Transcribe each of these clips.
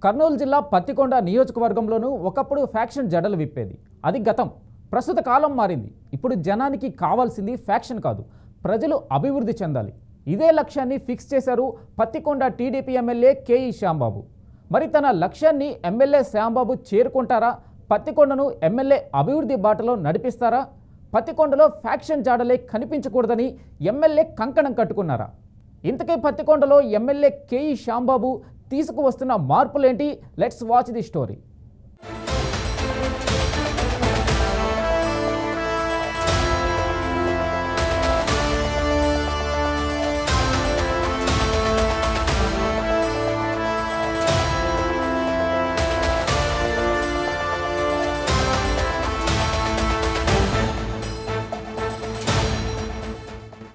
కర్నూలు జిల్లా పత్తికొండ నియోజకవర్గంలోనూ ఒకప్పుడు ఫ్యాక్షన్ జడలు విప్పేది. అది గతం. ప్రస్తుత కాలం మారింది. ఇప్పుడు జనానికి కావాల్సింది ఫ్యాక్షన్ కాదు, ప్రజలు అభివృద్ధి చెందాలి. ఇదే లక్ష్యాన్ని ఫిక్స్ చేశారు Pattikonda TDP MLA K E Shyambabu. మరి తన లక్ష్యాన్ని ఎమ్మెల్యే శ్యాంబాబు చేరుకుంటారా? పత్తికొండను ఎమ్మెల్యే అభివృద్ధి బాటలో నడిపిస్తారా? పత్తికొండలో ఫ్యాక్షన్ జాడలే కనిపించకూడదని ఎమ్మెల్యే కంకణం కట్టుకున్నారా? ఇంతకీ పత్తికొండలో ఎమ్మెల్యే కేఈ శ్యాంబాబు తీసుకువస్తున్న మార్పులేంటి? Let's watch the story.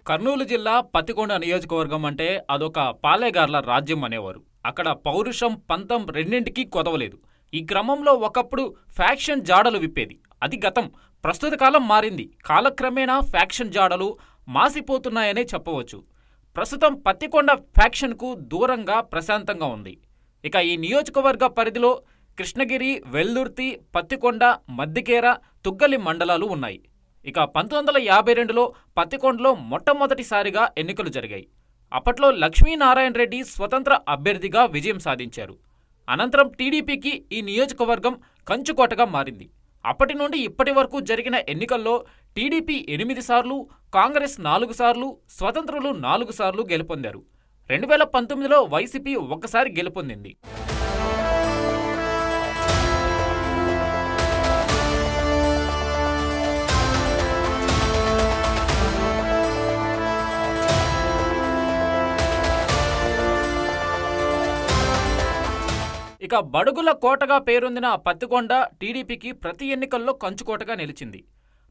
Kurnool జిల్లా పత్తికొండ నియోజకవర్గం అంటే అదొక పాలేగార్ల రాజ్యం అనేవారు. అక్కడ పౌరుషం పంతం రెండింటికి కొదవలేదు. ఈ క్రమంలో ఒకప్పుడు ఫ్యాక్షన్ జాడలు విప్పేది. అది గతం. ప్రస్తుత కాలం మారింది. కాలక్రమేణా ఫ్యాక్షన్ జాడలు మాసిపోతున్నాయనే చెప్పవచ్చు. ప్రస్తుతం పత్తికొండ ఫ్యాక్షన్కు దూరంగా ప్రశాంతంగా ఉంది. ఇక ఈ నియోజకవర్గ పరిధిలో కృష్ణగిరి, వెల్దుర్తి, పత్తికొండ, మద్దికేర, తుగ్గలి మండలాలు ఉన్నాయి. ఇక 1952లో పత్తికొండలో మొట్టమొదటిసారిగా ఎన్నికలు జరిగాయి. అప్పట్లో లక్ష్మీనారాయణ రెడ్డి స్వతంత్ర అభ్యర్థిగా విజయం సాధించారు. అనంతరం టీడీపీకి ఈ నియోజకవర్గం కంచుకోటగా మారింది. అప్పటి నుండి ఇప్పటి వరకు జరిగిన ఎన్నికల్లో టీడీపీ 8 సార్లు, కాంగ్రెస్ 4 సార్లు, స్వతంత్రులు 4 సార్లు గెలుపొందారు. 2019లో వైసీపీ ఒక్కసారి గెలుపొందింది. ఇక బడుగుల కోటగా పేరొందిన పత్తికొండ టీడీపీకి ప్రతి ఎన్నికల్లో కంచుకోటగా నిలిచింది.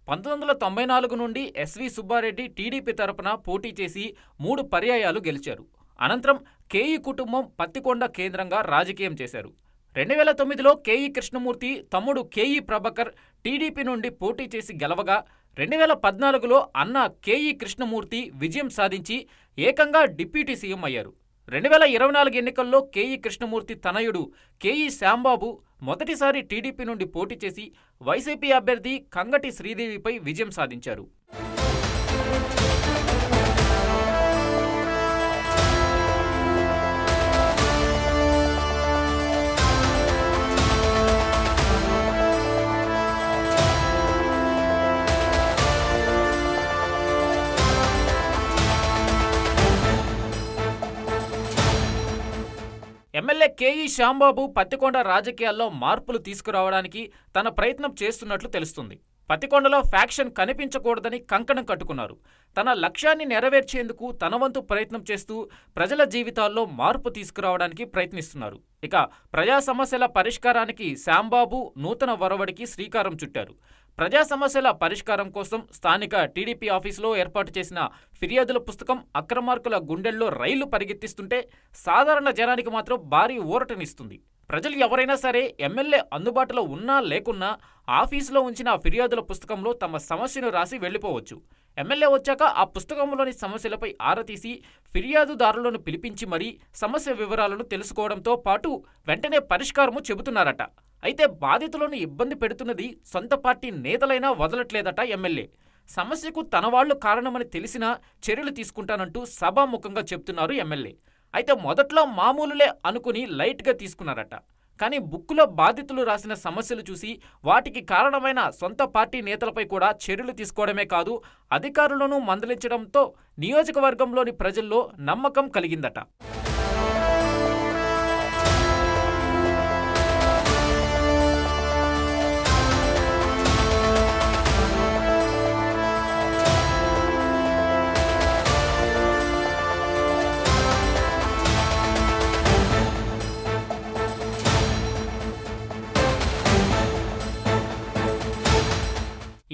1994 నుండి ఎస్వి సుబ్బారెడ్డి టీడీపీ తరపున పోటీ చేసి 3 పర్యాయాలు గెలిచారు. అనంతరం కేఈ కుటుంబం పత్తికొండ కేంద్రంగా రాజకీయం చేశారు. 2009లో కేఈ కృష్ణమూర్తి తమ్ముడు కేఈ ప్రభాకర్ టీడీపీ నుండి పోటీ చేసి గెలవగా 2014లో అన్న కేఈ కృష్ణమూర్తి విజయం సాధించి ఏకంగా డిప్యూటీ సీఎం అయ్యారు. 2024 ఎన్నికల్లో కేఈ కృష్ణమూర్తి తనయుడు కేఈ శ్యాంబాబు మొదటిసారి టీడీపీ నుండి పోటీ చేసి వైసీపీ అభ్యర్థి కంగటి శ్రీదేవిపై విజయం సాధించారు. ఎమ్మెల్యే కేఈ శ్యాంబాబు పత్తికొండ రాజకీయాల్లో మార్పులు తీసుకురావడానికి తన ప్రయత్నం చేస్తున్నట్లు తెలుస్తుంది. పత్తికొండలో ఫ్యాక్షన్ కనిపించకూడదని కంకణం కట్టుకున్నారు. తన లక్ష్యాన్ని నెరవేర్చేందుకు తన వంతు ప్రయత్నం చేస్తూ ప్రజల జీవితాల్లో మార్పు తీసుకురావడానికి ప్రయత్నిస్తున్నారు. ఇక ప్రజా సమస్యల పరిష్కారానికి శ్యాంబాబు నూతన ఒరవడికి శ్రీకారం చుట్టారు. ప్రజా సమస్యల పరిష్కారం కోసం స్థానిక టీడీపీ ఆఫీసులో ఏర్పాటు చేసిన ఫిర్యాదుల పుస్తకం అక్రమార్కుల గుండెల్లో రైళ్లు పరిగెత్తిస్తుంటే సాధారణ జనానికి మాత్రం భారీ ఊరటనిస్తుంది. ప్రజలు ఎవరైనా సరే ఎమ్మెల్యే అందుబాటులో ఉన్నా లేకున్నా ఆఫీసులో ఉంచిన ఫిర్యాదుల పుస్తకంలో తమ సమస్యను రాసి వెళ్లిపోవచ్చు. ఎమ్మెల్యే వచ్చాక ఆ పుస్తకంలోని సమస్యలపై ఆరా తీసి ఫిర్యాదుదారులను పిలిపించి మరీ సమస్య వివరాలను తెలుసుకోవడంతో పాటు వెంటనే పరిష్కారము చెబుతున్నారట. అయితే బాధితులను ఇబ్బంది పెడుతున్నది సొంత పార్టీ నేతలైనా వదలట్లేదట ఎమ్మెల్యే. సమస్యకు తన వాళ్లు కారణమని తెలిసినా చర్యలు తీసుకుంటానంటూ సభాముఖంగా చెప్తున్నారు ఎమ్మెల్యే. అయితే మొదట్లో మామూలులే అనుకుని లైట్గా తీసుకున్నారట. కానీ బుక్కులో బాధితులు రాసిన సమస్యలు చూసి వాటికి కారణమైన సొంత పార్టీ నేతలపై కూడా చర్యలు తీసుకోవడమే కాదు, అధికారులను మందలించడంతో నియోజకవర్గంలోని ప్రజల్లో నమ్మకం కలిగిందట.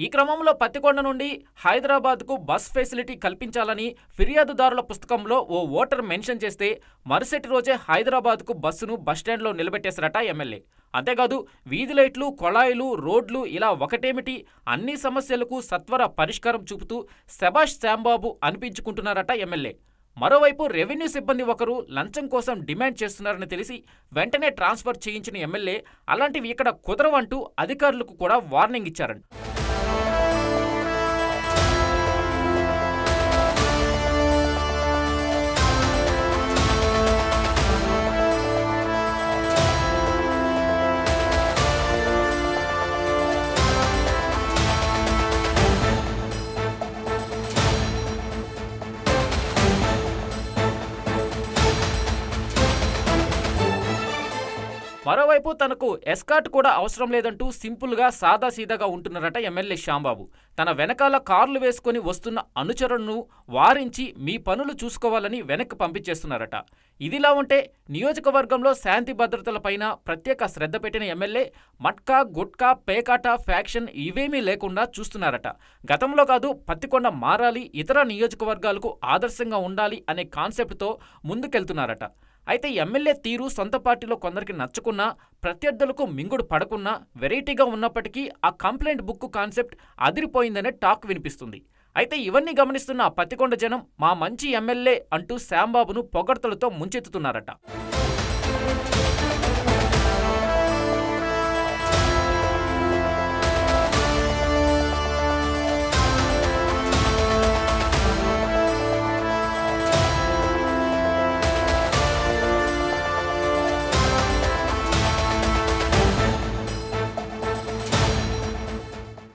ఈ క్రమంలో పత్తికొండ నుండి హైదరాబాద్కు బస్ ఫెసిలిటీ కల్పించాలని ఫిర్యాదుదారుల పుస్తకంలో ఓ ఓటర్ మెన్షన్ చేస్తే మరుసటి రోజే హైదరాబాద్కు బస్సును బస్టాండ్లో నిలబెట్టేశారట ఎమ్మెల్యే. అంతేకాదు వీధి లైట్లు, కొళాయిలు, రోడ్లు ఇలా ఒకటేమిటి అన్ని సమస్యలకు సత్వర పరిష్కారం చూపుతూ శభాష్ శ్యాంబాబు అనిపించుకుంటున్నారట ఎమ్మెల్యే. మరోవైపు రెవెన్యూ సిబ్బంది ఒకరు లంచం కోసం డిమాండ్ చేస్తున్నారని తెలిసి వెంటనే ట్రాన్స్ఫర్ చేయించిన ఎమ్మెల్యే అలాంటివి ఇక్కడ కుదరవంటూ అధికారులకు కూడా వార్నింగ్ ఇచ్చారంట. మరోవైపు తనకు ఎస్కార్ట్ కూడా అవసరం లేదంటూ సింపుల్గా సాదాసీదాగా ఉంటున్నారట ఎమ్మెల్యే శ్యాంబాబు. తన వెనకాల కార్లు వేసుకుని వస్తున్న అనుచరులను వారించి మీ పనులు చూసుకోవాలని వెనక్కి పంపించేస్తున్నారట. ఇదిలా ఉంటే నియోజకవర్గంలో శాంతి భద్రతలపైన ప్రత్యేక శ్రద్ధ పెట్టిన ఎమ్మెల్యే మట్కా గుట్కా పేకాట ఫ్యాక్షన్ ఇవేమీ లేకుండా చూస్తున్నారట. గతంలో కాదు, పత్తికొండ మారాలి, ఇతర నియోజకవర్గాలకు ఆదర్శంగా ఉండాలి అనే కాన్సెప్ట్తో ముందుకెళ్తున్నారట. అయితే ఎమ్మెల్యే తీరు సొంత పార్టీలో కొందరికి నచ్చకున్నా, ప్రత్యర్థులకు మింగుడు పడకున్నా, వెరైటీగా ఉన్నప్పటికీ ఆ కంప్లైంట్ బుక్ కాన్సెప్ట్ అదిరిపోయిందనే టాక్ వినిపిస్తుంది. అయితే ఇవన్నీ గమనిస్తున్న పత్తికొండ జనం మా మంచి ఎమ్మెల్యే అంటూ శ్యాంబాబును పొగడ్తలతో ముంచెత్తుతున్నారట.